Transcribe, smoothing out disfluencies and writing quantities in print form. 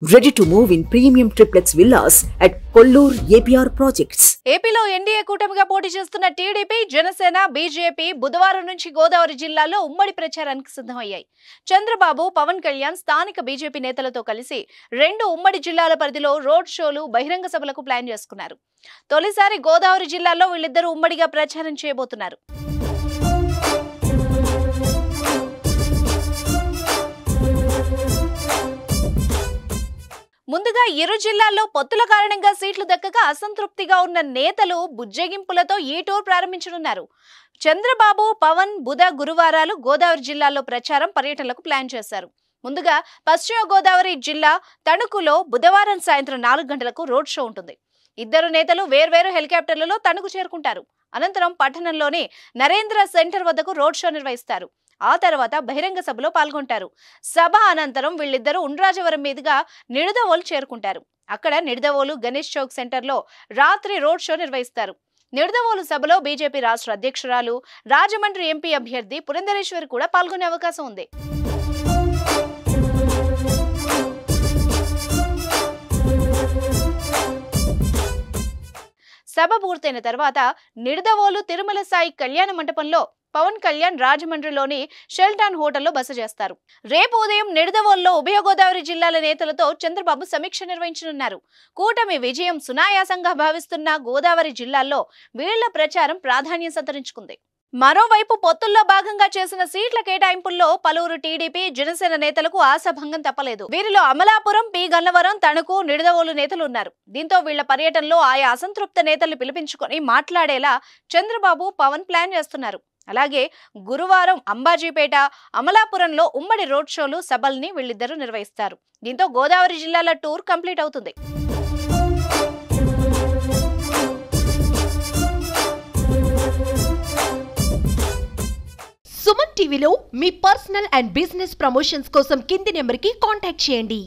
Ready to move in premium triplex villas at Kollur APR projects. ఏపీలో NDA కూటమిగా పోటీ చేస్తున్న టీడీపీ, జనసేన, బీజేపీ బుధవారం నుంచి గోదావరి జిల్లాలో ఉమ్మడి ప్రచారానికి సిద్ధమయ్యాయి. చంద్రబాబు, పవన్ కళ్యాణ్ స్థానిక బీజేపీ నేతలతో కలిసి రెండు ఉమ్మడి జిల్లాల పరిధిలో రోడ్ షోలు, బహిరంగ సభలకు ప్లాన్ చేసుకున్నారు. తొలిసారి గోదావరి జిల్లాలో వీళ్ళిద్దరూ ఉమ్మడిగా ప్రచారం చేయబోతున్నారు. ముందుగా ఇరు జిల్లాల్లో పొత్తుల కారణంగా సీట్లు దక్కక అసంతృప్తిగా ఉన్న నేతలు బుజ్జగింపులతో ఈ టూర్ ప్రారంభించనున్నారు. చంద్రబాబు, పవన్ గురువారాలు గోదావరి జిల్లాలో ప్రచారం, పర్యటనలకు ప్లాన్ చేశారు. ముందుగా పశ్చిమ గోదావరి జిల్లా తణుకులో బుధవారం సాయంత్రం 4 గంటలకు రోడ్ షో ఉంటుంది. ఇద్దరు నేతలు వేర్వేరు హెలికాప్టర్లలో తణుకు చేరుకుంటారు. అనంతరం పట్టణంలోని నరేంద్ర సెంటర్ వద్దకు రోడ్ షో నిర్వహిస్తారు. ఆ తర్వాత బహిరంగ సభలో పాల్గొంటారు. సభ అనంతరం వీళ్ళిద్దరూ ఉండ్రాజవరం మీదుగా నిడదవోలు చేరుకుంటారు. అక్కడ నిడదవోలు గణేష్ చౌక్ సెంటర్లో రాత్రి రోడ్ షో నిర్వహిస్తారు. నిడదవోలు సభలో బీజేపీ రాష్ట్ర అధ్యక్షురాలు, రాజమండ్రి ఎంపీ అభ్యర్థి పురంధరేశ్వరి కూడా పాల్గొనే అవకాశం ఉంది. సభ పూర్తయిన తర్వాత నిడదవోలు తిరుమల సాయి కళ్యాణ మండపంలో పవన్ కళ్యాణ్ రాజమండ్రిలోని షెల్టాన్ హోటల్లో బస చేస్తారు. రేపు ఉదయం నిడదవోలులో ఉభయ గోదావరి జిల్లాల నేతలతో చంద్రబాబు సమీక్ష నిర్వహించనున్నారు. కూటమి విజయం సునాయాసంగా భావిస్తున్న గోదావరి జిల్లాల్లో వీళ్ల ప్రచారం ప్రాధాన్యం సంతరించుకుంది. మరోవైపు పొత్తుల్లో భాగంగా చేసిన సీట్ల కేటాయింపుల్లో పలువురు టీడీపీ, జనసేన నేతలకు ఆశాభంగం తప్పలేదు. వీరిలో అమలాపురం, పి గన్నవరం, తణుకు, నిడదవోలు నేతలు ఉన్నారు. దీంతో వీళ్ల పర్యటనలో ఆయా అసంతృప్త నేతల్ని పిలిపించుకొని మాట్లాడేలా చంద్రబాబు, పవన్ ప్లాన్ చేస్తున్నారు. అలాగే గురువారం అంబాజీపేట, అమలాపురంలో ఉమ్మడి రోడ్ షోలు, సభల్ని వీళ్ళిద్దరూ నిర్వహిస్తారు. దీంతో గోదావరి జిల్లాల టూర్ కంప్లీట్ అవుతుంది. సుమన్ టీవీలో మీ పర్సనల్ అండ్ బిజినెస్ ప్రమోషన్స్ కోసం కింది నెంబర్కి కాంటాక్ట్ చేయండి.